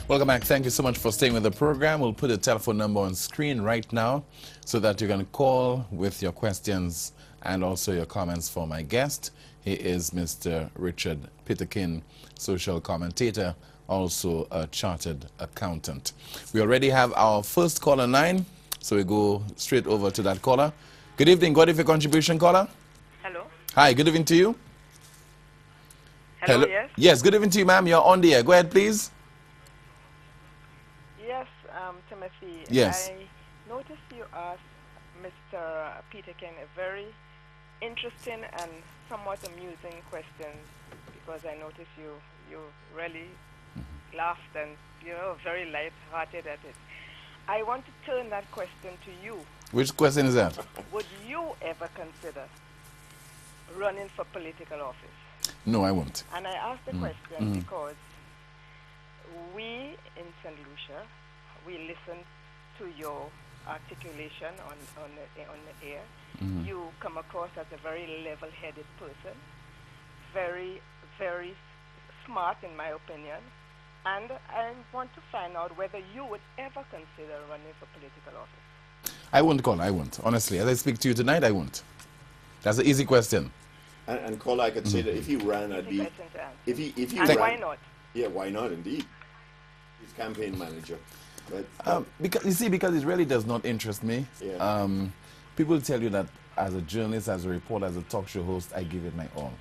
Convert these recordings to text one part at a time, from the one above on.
Welcome back. Thank you so much for staying with the program. We'll put a telephone number on screen right now so that you can call with your questions and also your comments for my guest. He is Mr. Richard Pitterkin, social commentator, also a chartered accountant. We already have our first caller line, so we go straight over to that caller. Good evening. What is your contribution, caller? Hello. Hi, good evening to you. Hello, yes? Yes, good evening to you, ma'am. You're on the air. Go ahead, please. Yes, Timothy. Yes. I noticed you asked Mr. Peterkin a very interesting and somewhat amusing question, because I noticed you really laughed and you're very light-hearted at it. I want to turn that question to you. Which question is that? Would you ever consider running for political office? No, I won't. And I asked the question because we in St. Lucia, we listened to your articulation on the air. You come across as a very level-headed person, very, very smart in my opinion, and I want to find out whether you would ever consider running for political office. I won't, call. I won't. Honestly, as I speak to you tonight, I won't. That's an easy question. And Cole, I could say that if he ran, I'd be. If he and ran, why not? Yeah, why not? Indeed, he's campaign manager. But because you see, because it really does not interest me. Yeah. People tell you that as a journalist, as a reporter, as a talk show host, I give it my all,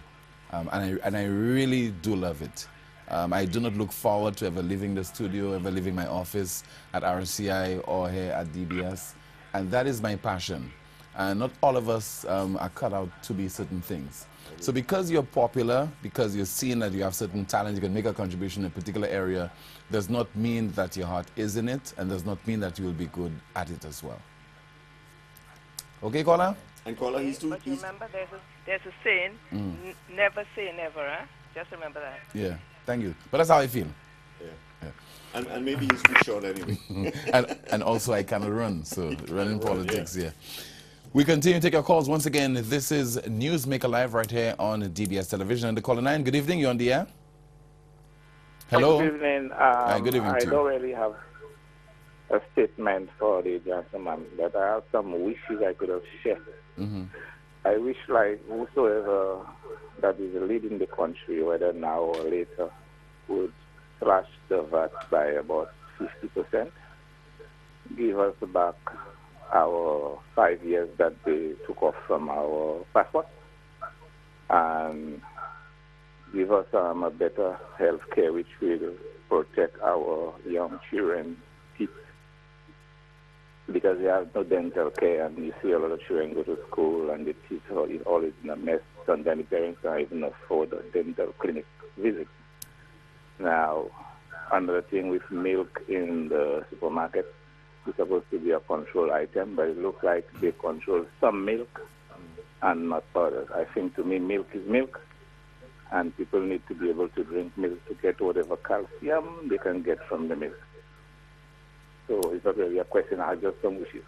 and I really do love it. I do not look forward to ever leaving the studio, ever leaving my office at RCI or here at DBS, and that is my passion. And not all of us are cut out to be certain things. So because you're popular, because you're seen that you have certain talent, you can make a contribution in a particular area, does not mean that your heart is in it, and does not mean that you will be good at it as well. Okay, caller? And caller, he's too. But remember, there's a saying, never say never, huh? Just remember that. Yeah, thank you. But that's how I feel. Yeah. And maybe he's too short anyway. and also I cannot run, so running politics, yeah. We continue to take your calls. Once again, this is NewsMaker Live right here on DBS Television. And the caller 9, good evening, you're on the air. Hello. Good evening. Hi, good evening I to you. don't really have a statement for the gentleman, but I have some wishes I could have shared. I wish, like, whosoever that is leading the country, whether now or later, would slash the VAT by about 50%, give us back our 5 years that they took off from our passport, and give us a better health care which will protect our young children teeth, because they have no dental care, and you see a lot of children go to school and the teeth are always in a mess. Sometimes the parents can't even afford a dental clinic visit. Now, another thing with milk in the supermarket, it's supposed to be a control item, but it looks like they control some milk and not others. I think, to me, milk is milk, and people need to be able to drink milk to get whatever calcium they can get from the milk. So it's not really a question, I just some wishes.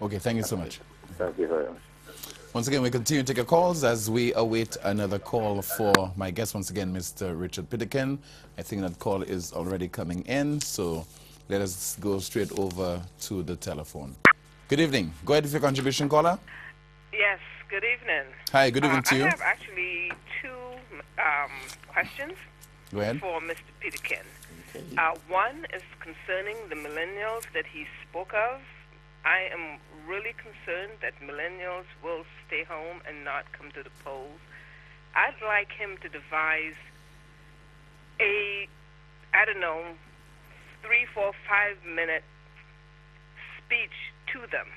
Okay, thank you so much. Thank you very much. Once again, we continue to take your calls as we await another call for my guest, once again, Mr. Richard Pitterkin. I think that call is already coming in, so let us go straight over to the telephone. Good evening. Go ahead with your contribution, caller. Yes, good evening. Hi, good evening to you. I have actually two questions Go ahead. for Mr. Peterkin. One is concerning the millennials that he spoke of. I am really concerned that millennials will stay home and not come to the polls. I'd like him to devise a, 3, 4, 5-minute speech to them,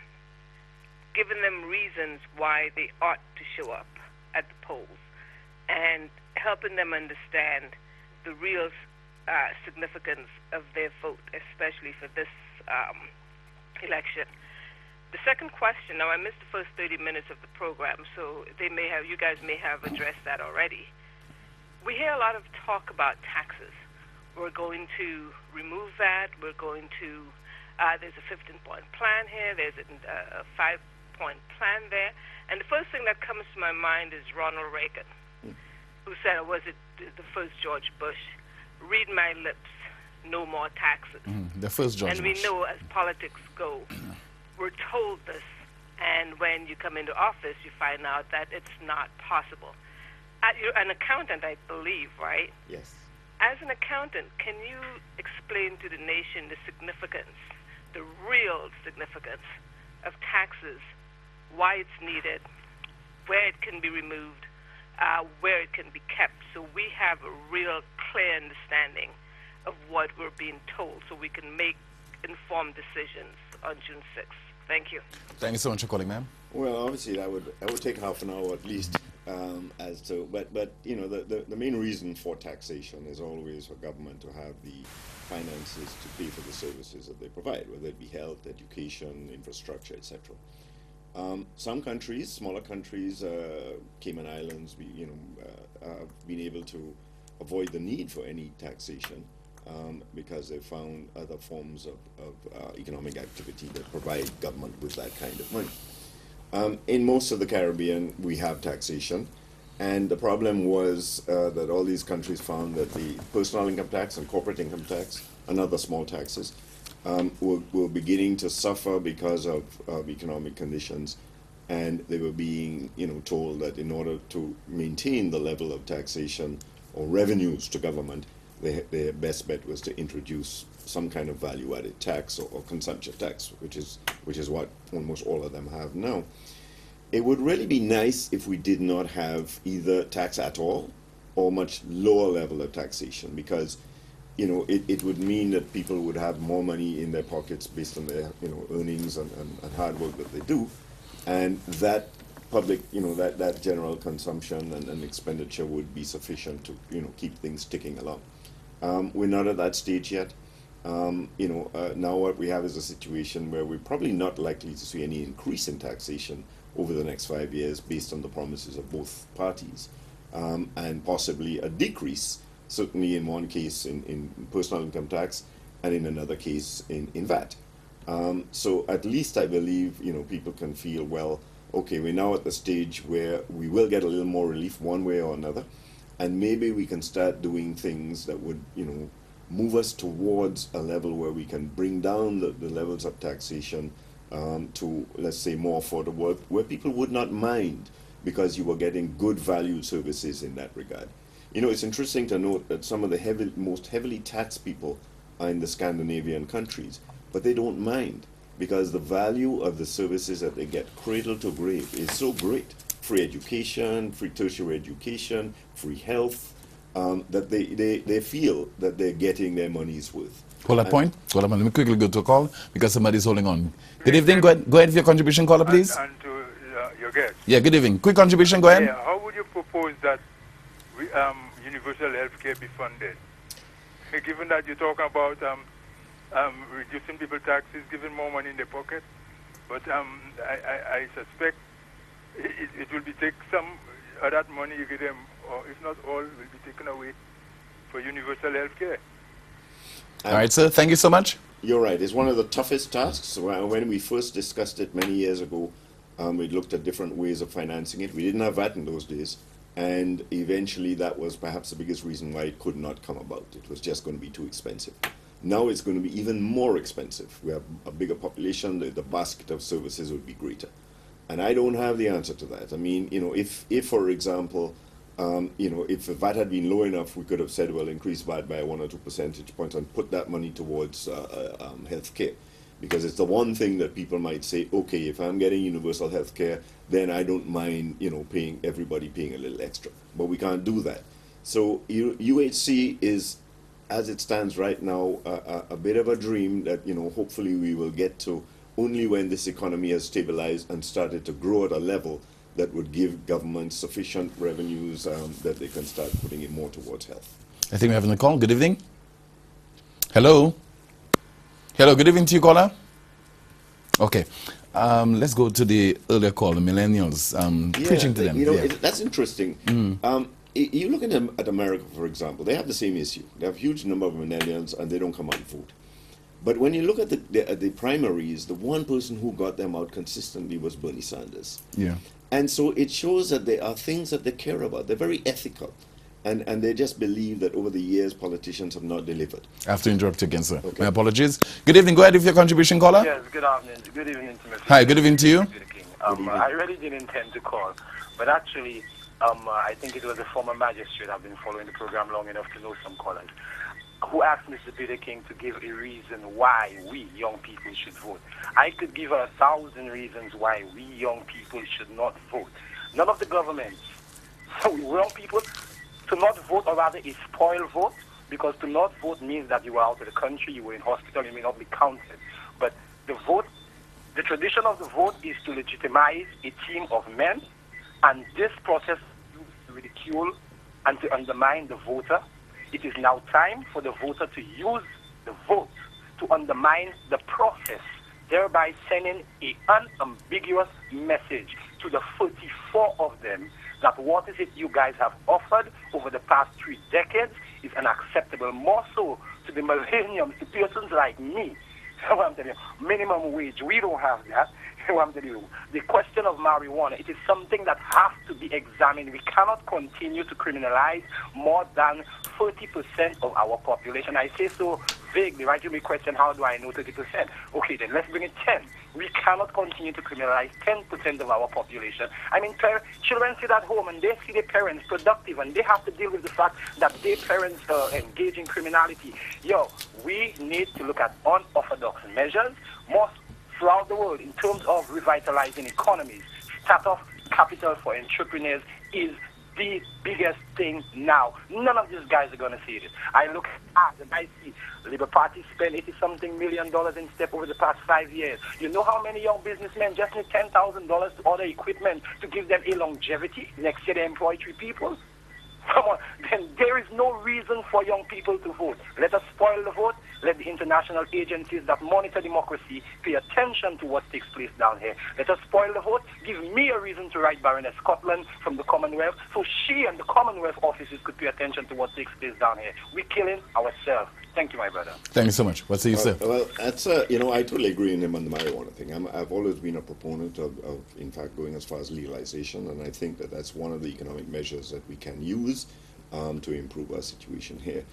giving them reasons why they ought to show up at the polls, and helping them understand the real significance of their vote, especially for this election. The second question, now I missed the first 30 minutes of the program, so you guys may have addressed that already. We hear a lot of talk about taxes. We're going to remove that. We're going to, there's a 15-point plan here. There's a 5-point plan there. And the first thing that comes to my mind is Ronald Reagan, who said, or was it the first George Bush, read my lips, no more taxes. The first judgment. And we know as politics go, we're told this, and when you come into office, you find out that it's not possible. You're an accountant, I believe, right? Yes. As an accountant, can you explain to the nation the significance, the real significance of taxes, why it's needed, where it can be removed, where it can be kept, so we have a real clear understanding of what we're being told, so we can make informed decisions on June 6th. Thank you. Thank you so much for calling, ma'am. Well, obviously, that would take half an hour at least. As to, but you know, the main reason for taxation is always for government to have the finances to pay for the services that they provide, whether it be health, education, infrastructure, etc. Some countries, smaller countries, Cayman Islands, have been able to avoid the need for any taxation because they found other forms of economic activity that provide government with that kind of money. In most of the Caribbean, we have taxation, and the problem was that all these countries found that the personal income tax and corporate income tax and other small taxes were beginning to suffer because of economic conditions, and they were being, told that in order to maintain the level of taxation or revenues to government, their best bet was to introduce some kind of value-added tax or consumption tax, which is what almost all of them have now. It would really be nice if we did not have either tax at all or much lower level of taxation, because it would mean that people would have more money in their pockets based on their earnings and hard work that they do, and that public that general consumption and expenditure would be sufficient to keep things ticking along. We're not at that stage yet. Now what we have is a situation where we're probably not likely to see any increase in taxation over the next 5 years based on the promises of both parties, and possibly a decrease, certainly in one case in personal income tax and in another case in VAT. So at least I believe people can feel, well, okay, we're now at the stage where we will get a little more relief one way or another, and maybe we can start doing things that would move us towards a level where we can bring down the levels of taxation to, let's say, more affordable, where people would not mind because you were getting good value services in that regard. It's interesting to note that some of the most heavily taxed people are in the Scandinavian countries, but they don't mind because the value of the services that they get cradle to grave is so great. Free education, free tertiary education, free health, that they feel that they're getting their money's worth. Hold that point. Hold on. Let me quickly go to a call because somebody's holding on. Good evening. Go ahead with your contribution, caller, please. And to your guest. Yeah, good evening. Quick contribution, go ahead. Yeah, how would you propose that universal health care be funded? Given that you're talking about reducing people's taxes, giving more money in their pocket, but I suspect it will be take some of that money you give them, or if not all, will be taken away for universal health care. All right, sir. Thank you so much. You're right. It's one of the toughest tasks. When we first discussed it many years ago, we looked at different ways of financing it. We didn't have that in those days. And eventually that was perhaps the biggest reason why it could not come about. It was just going to be too expensive. Now it's going to be even more expensive. We have a bigger population. The basket of services would be greater. And I don't have the answer to that. I mean, if for example, if the VAT had been low enough, we could have said, well, increase VAT by 1 or 2 percentage points and put that money towards health care. Because it's the one thing that people might say, okay, if I'm getting universal health care, then I don't mind, everybody paying a little extra. But we can't do that. So UHC is, as it stands right now, a bit of a dream that, hopefully we will get to only when this economy has stabilized and started to grow at a level that would give government sufficient revenues that they can start putting it more towards health. I think we're having a call. Good evening. Hello. Hello, good evening to you, caller. Okay. Let's go to the earlier call, the millennials, preaching to them. That's interesting. You look at America, for example, they have the same issue. They have a huge number of millennials and they don't come out and vote. But when you look at the primaries, the one person who got them out consistently was Bernie Sanders. Yeah. And so it shows that there are things that they care about. They're very ethical. And they just believe that over the years politicians have not delivered. I have to interrupt you again, sir. Okay. My apologies. Good evening. Go ahead with your contribution, caller. Yes, good afternoon. Good evening to Mr. Hi, good evening to you. I really didn't intend to call, but actually, I think it was a former magistrate. I've been following the program long enough to know some callers who asked Mr. Peter King to give a reason why we young people should vote. I could give 1,000 reasons why we young people should not vote. None of the governments. So we young people to not vote, or rather a spoiled vote, because to not vote means that you were out of the country, you were in hospital, you may not be counted. But the vote, the tradition of the vote is to legitimize a team of men, and this process is to ridicule and to undermine the voter. It is now time for the voter to use the vote to undermine the process, thereby sending an unambiguous message to the 44 of them that what is it you guys have offered over the past 3 decades is unacceptable, more so to the millenniums, to persons like me. So I'm telling you, minimum wage, we don't have that. So I'm telling you, the question of marijuana, it is something that has to be examined. We cannot continue to criminalize more than 30% of our population. I say so vaguely, right? You may question, how do I know 30%? Okay, then let's bring it 10. We cannot continue to criminalize 10% of our population. I mean, children sit at home and they see their parents productive, and they have to deal with the fact that their parents engage in criminality. We need to look at unorthodox measures more throughout the world in terms of revitalizing economies. Start-off capital for entrepreneurs is the biggest thing now. None of these guys are going to see it. I look at and I see Labour Party spend $80-something million in step over the past 5 years. You know how many young businessmen just need $10,000 to order equipment to give them a longevity? Next year they employ 3 people. Come on, then there is no reason for young people to vote. Let us spoil the vote. Let the international agencies that monitor democracy pay attention to what takes place down here. Let us spoil the vote. Give me a reason to write Baroness Scotland from the Commonwealth, so she and the Commonwealth offices could pay attention to what takes place down here. We're killing ourselves. Thank you, my brother. Thank you so much. What say you, sir? Well, that's I totally agree with him on the marijuana thing. I've always been a proponent of, in fact, going as far as legalization, and I think that that's one of the economic measures that we can use to improve our situation here.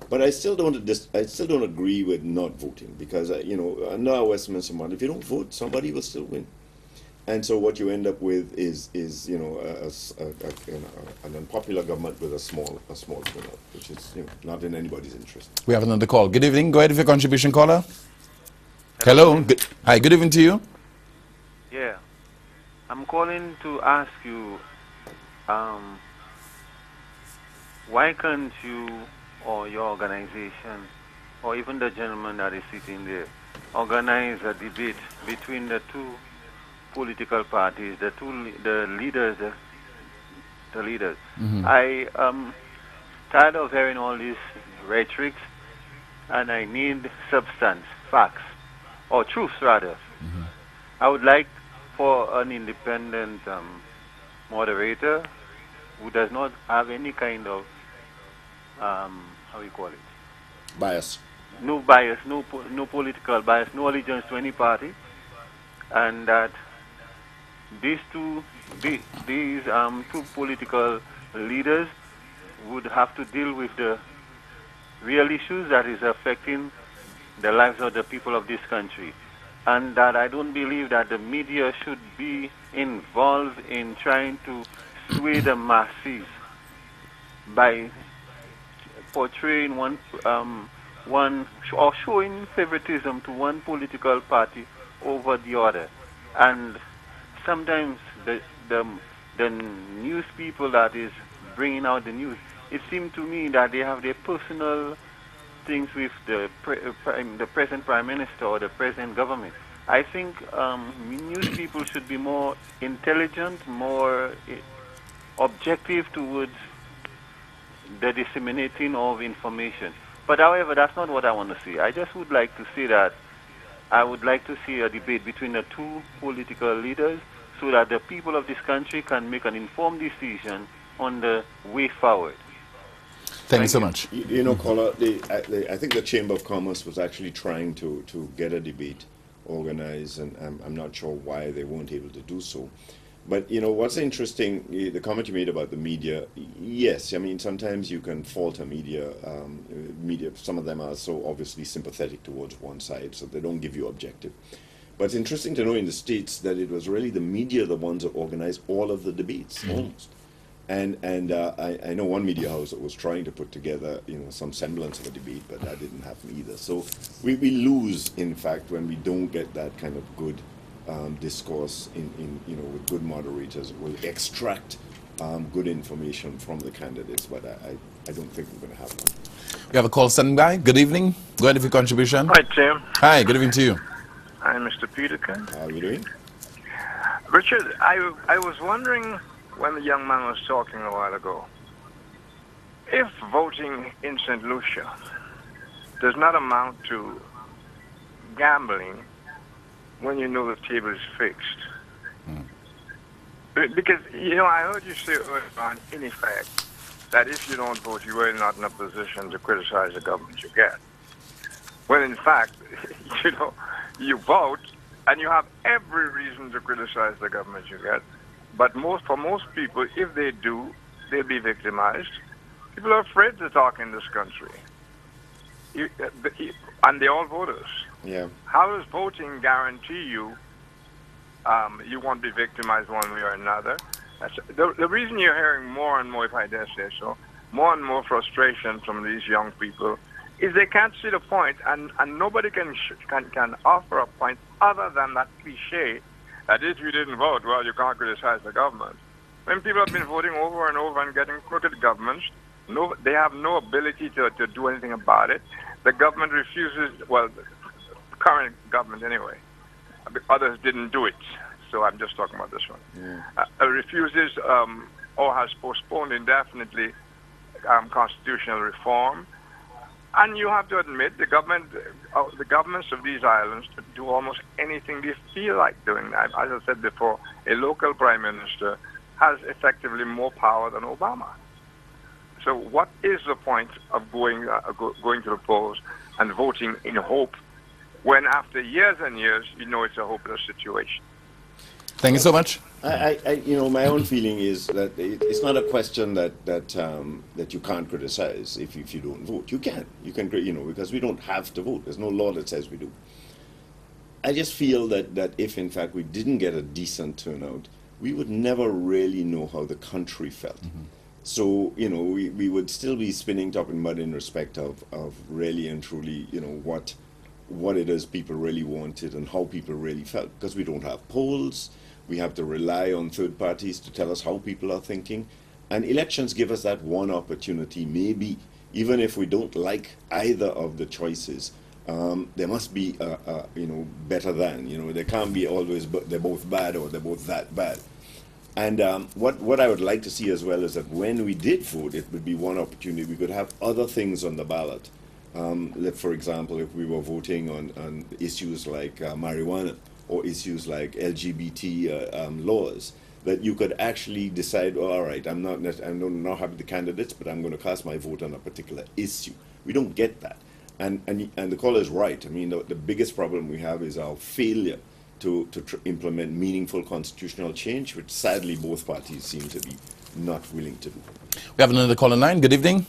But I still don't agree with not voting, because under our Westminster model, if you don't vote, somebody will still win. And so what you end up with is an unpopular government with a small turnout, which is not in anybody's interest. We have another call. Good evening. Go ahead with your contribution, caller. Hello. Hi. Good evening to you. Yeah, I'm calling to ask you, why can't you or your organization, or even the gentleman that is sitting there, organize a debate between the two political parties, the leaders. Mm-hmm. I am tired of hearing all these rhetorics, and I need substance, facts, or truths rather. Mm-hmm. I would like for an independent moderator who does not have any kind of Bias. No bias, no political bias, no allegiance to any party, and that these two political leaders would have to deal with the real issues that is affecting the lives of the people of this country, and that I don't believe that the media should be involved in trying to sway the masses by portraying one or showing favoritism to one political party over the other. And sometimes the news people that is bringing out the news, it seems to me that they have their personal things with the present prime minister or the present government. I think news people should be more intelligent, more objective towards the disseminating of information. But however, that's not what I want to see. I just would like to see that I would like to see a debate between the two political leaders so that the people of this country can make an informed decision on the way forward. Thank you so much. Caller, I think the Chamber of Commerce was actually trying to get a debate organized, and I'm not sure why they weren't able to do so. But, you know, what's interesting, the comment you made about the media, yes, I mean, sometimes you can fault a media. Media, some of them are so obviously sympathetic towards one side, so they don't give you objective. But it's interesting to know in the States that it was really the media the ones that organized all of the debates, almost. And I know one media house that was trying to put together, you know, some semblance of a debate, but that didn't happen either. So we lose, in fact, when we don't get that kind of good discourse in you know, with good moderators will extract good information from the candidates, but I don't think we're going to have one. We have a call standing by. Good evening. Go ahead with your contribution. Hi, Tim. Hi, good evening to you. Hi, Mr. Peterkin. How are you doing? Richard, I was wondering when the young man was talking a while ago, if voting in St. Lucia does not amount to gambling when you know the table is fixed. Because, you know, I heard you say earlier on, in effect, that if you don't vote, you are not in a position to criticize the government you get. When in fact, you know, you vote and you have every reason to criticize the government you get. But for most people, if they do, they'll be victimized. People are afraid to talk in this country. And they're all voters. Yeah. How does voting guarantee you you won't be victimized one way or another? The reason you're hearing more and more, if I dare say so, more and more frustration from these young people is they can't see the point, and nobody can offer a point other than that cliche that if you didn't vote, well, you can't criticize the government. When people have been voting over and over and getting crooked governments, they have no ability to do anything about it. The government refuses, well, the current government anyway. Others didn't do it, so I'm just talking about this one. Yeah. Refuses or has postponed indefinitely constitutional reform. And you have to admit the governments of these islands do almost anything they feel like doing. As I said before, a local prime minister has effectively more power than Obama. So what is the point of going to the polls and voting in hope when after years and years you know it's a hopeless situation? Thank you so much. You know, my own feeling is that it's not a question that you can't criticize if you don't vote. You can, you know, because we don't have to vote. There's no law that says we do. I just feel that if in fact we didn't get a decent turnout, we would never really know how the country felt. So, you know, we would still be spinning top and mud in respect of really and truly, you know, what it is people really wanted and how people really felt, because we don't have polls. We have to rely on third parties to tell us how people are thinking. And elections give us that one opportunity, maybe, even if we don't like either of the choices, there must be, you know, better than. You know, there can't be always, they're both bad or they're both that bad. And what I would like to see as well is that when we did vote, it would be one opportunity. We could have other things on the ballot. For example, if we were voting on issues like marijuana, or issues like LGBT laws, that you could actually decide, well, all right, I'm not happy with the candidates, but I'm going to cast my vote on a particular issue. We don't get that. And the caller is right. I mean, the biggest problem we have is our failure to implement meaningful constitutional change, which sadly both parties seem to be not willing to do. We have another caller line. Good evening.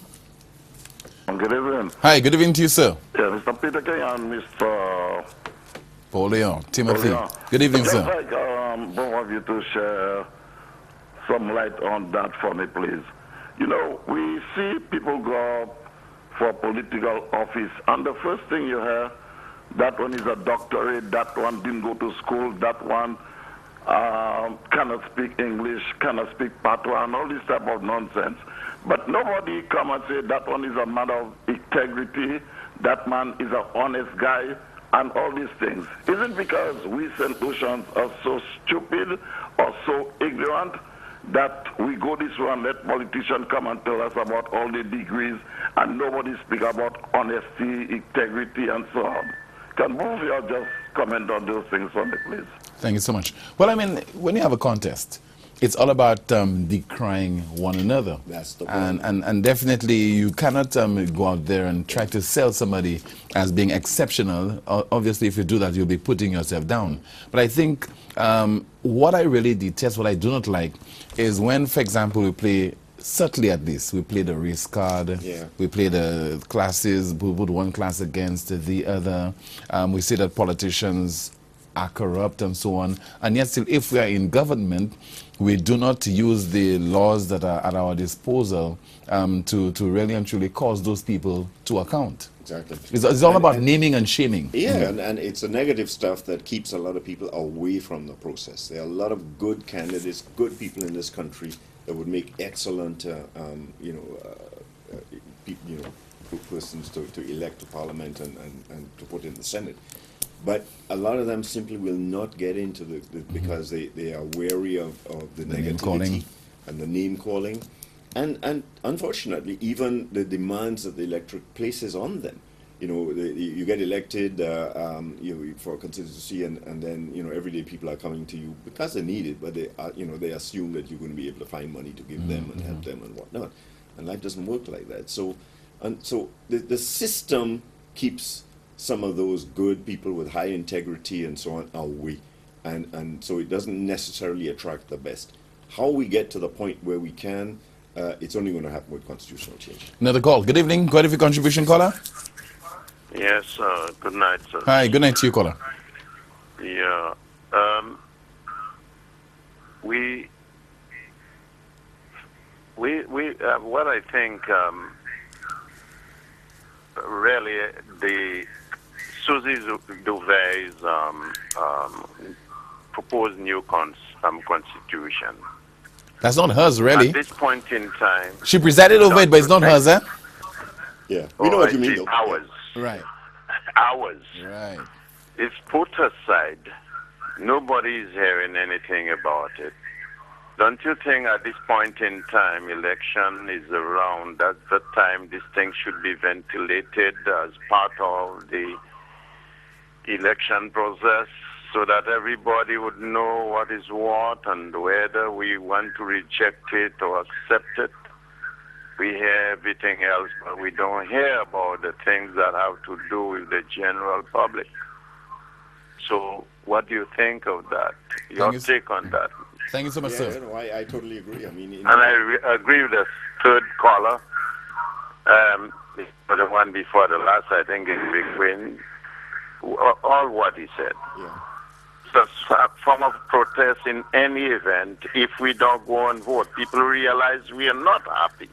Good evening. Hi, good evening to you, sir. Yeah, Mr. Peter King and Mr. Paul Leon, Timothy. Paul Leon. Good evening, sir. I'd like both of you to share some light on that for me, please. You know, we see people go up for political office, and the first thing you hear, that one is a doctorate, that one didn't go to school, that one cannot speak English, cannot speak patois, and all this type of nonsense. But nobody come and say that one is a matter of integrity, that man is an honest guy, and all these things. Is it because we St. Lucians are so stupid or so ignorant that we go this way and let politicians come and tell us about all the degrees and nobody speak about honesty, integrity, and so on? Can both of you just comment on those things for me, please? Thank you so much. Well, I mean, when you have a contest It's all about decrying one another. That's the point. And definitely you cannot go out there and try to sell somebody as being exceptional. Obviously, if you do that, you'll be putting yourself down. But I think what I really detest, what I do not like, is when, for example, we play, certainly at this, we play the race card, we play the classes, we put one class against the other. We see that politicians are corrupt and so on. And yet still, if we are in government, we do not use the laws that are at our disposal to really and truly cause those people to account. Exactly. It's all about naming and shaming. Yeah, and it's the negative stuff that keeps a lot of people away from the process. There are a lot of good candidates, good people in this country that would make excellent, persons to elect to Parliament and to put in the Senate. But a lot of them simply will not get into because they are wary of the negativity and the name calling. And unfortunately, even the demands that the electorate places on them. You get elected for a constituency, and then everyday people are coming to you because they need it, but they assume that you're going to be able to find money to give them and help them and whatnot. And life doesn't work like that. So the system keeps some of those good people with high integrity and so on away, and so it doesn't necessarily attract the best. How we get to the point where we can, it's only going to happen with constitutional change. Another call. Good evening. Go ahead with your contribution, caller. Yes, good night, sir. Hi, good night to you, caller. Yeah. What I think, really, the Susie Duvey's proposed new constitution. That's not hers, really. At this point in time, she presided over it, but it's not hers, eh? Yeah, we know what you mean, though. Ours. Right. Ours. Right. It's put aside. Nobody is hearing anything about it. Don't you think at this point in time, election is around, that's the time this thing should be ventilated as part of the election process so that everybody would know what is what and whether we want to reject it or accept it? We hear everything else, but we don't hear about the things that have to do with the general public. So what do you think of that? Your take on that? Thank you so much, sir. I totally agree. I mean, and I agree with the third caller, the one before the last, I think is Big Win, all what he said. Yeah. So a form of protest in any event, if we don't go and vote, people realize we are not happy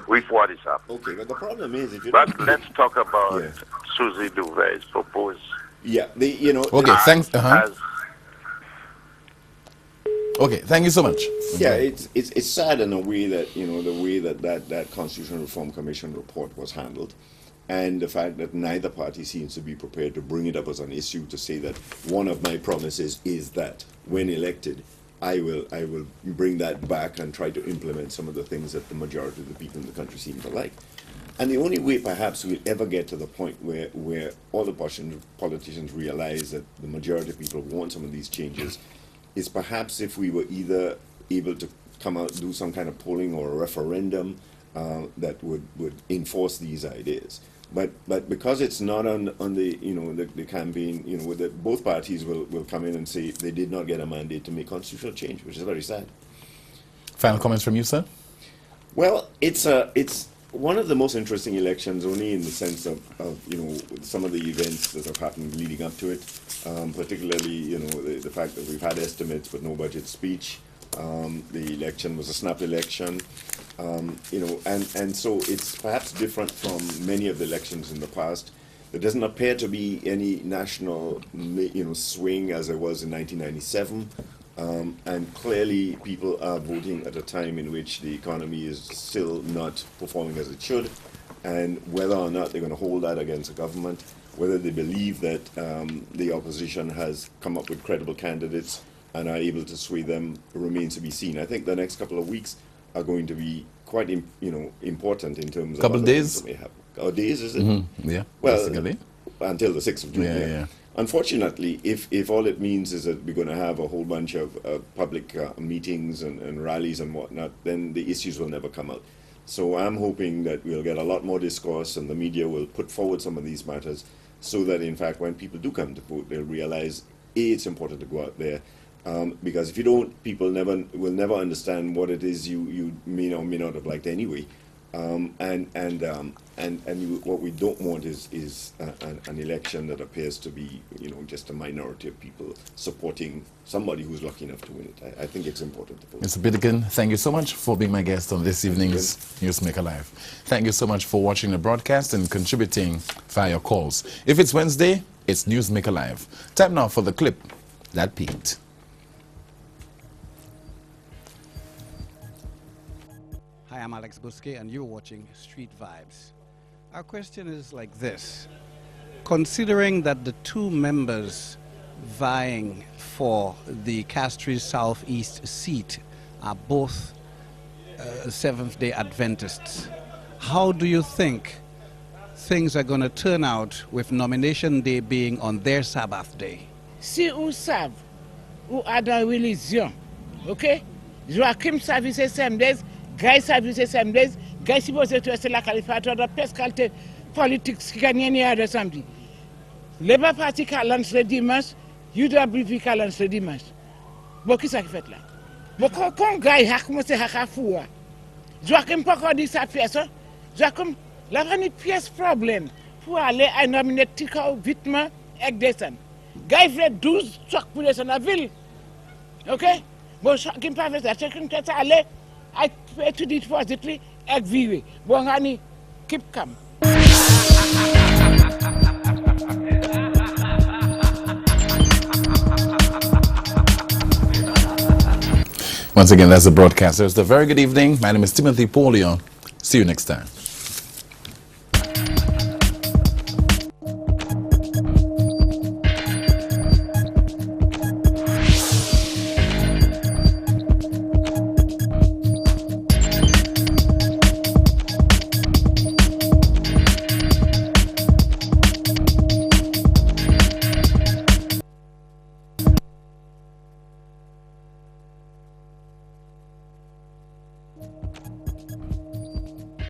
with what is happening. Okay, but the problem is if you But let's talk about Susie Duvey's proposed. Yeah, Okay, thanks. Okay, thank you so much. Yeah, it's sad in a way that the way that Constitutional Reform Commission report was handled, and the fact that neither party seems to be prepared to bring it up as an issue to say that one of my promises is that when elected, I will bring that back and try to implement some of the things that the majority of the people in the country seem to like. And the only way perhaps we'll ever get to the point where all the politicians realize that the majority of people want some of these changes is perhaps if we were either able to come out and do some kind of polling or a referendum that would enforce these ideas. But because it's not on the campaign, both parties will come in and say they did not get a mandate to make constitutional change, which is very sad. Final comments from you, sir? Well, it's one of the most interesting elections, only in the sense of some of the events that have happened leading up to it, particularly the fact that we've had estimates but no budget speech. The election was a snap election, and so it's perhaps different from many of the elections in the past. There doesn't appear to be any national swing as there was in 1997. And clearly people are voting at a time in which the economy is still not performing as it should, and whether or not they're going to hold that against the government, whether they believe that the opposition has come up with credible candidates and are able to sway them remains to be seen. I think the next couple of weeks are going to be quite important in terms of couple of days. Or days, is it? Mm-hmm. Yeah. Well, basically. Until the 6th of June. Yeah. unfortunately, if all it means is that we're going to have a whole bunch of public meetings and rallies and whatnot, then the issues will never come out. So I'm hoping that we'll get a lot more discourse and the media will put forward some of these matters so that, in fact, when people do come to vote, they'll realize, A, it's important to go out there, because if you don't, people will never understand what it is you may or may not have liked anyway. What we don't want is an election that appears to be, just a minority of people supporting somebody who's lucky enough to win it. I think it's important to vote. Mr. Bidekin, thank you so much for being my guest on this evening's Newsmaker Live. Thank you so much for watching the broadcast and contributing via your calls. If it's Wednesday, it's Newsmaker Live. Time now for the clip that peaked. Hi, I'm Alex Buske, and you're watching Street Vibes. Our question is like this. Considering that the two members vying for the Castries Southeast seat are both Seventh-day Adventists, how do you think things are going to turn out with nomination day being on their Sabbath day? Si ou sav, ou adan religion, ok? Joachim service assemblies, Guy service assemblies, Guy supposed to être la califatoire de pescalte politics qui gagne ni à samedi. Labour Party qui lance le dimanche, UWP qui lance le dimanche. Bon, qui ça qui fait là? Bon, quand Guy a commencé à faire, Joachim pas encore dit sa pièce, Joachim, la vraie pièce problème pour aller à nominer Tika vitement avec descend. Guy fait 12 chocs pour descendre la ville. Ok? Bon, Joachim pas fait ça, chacun peut aller. I étudie positively avec vivre. Bon, honey, keep calm. Once again, that's the broadcast. So it's a very good evening. My name is Timothy Paulion. See you next time.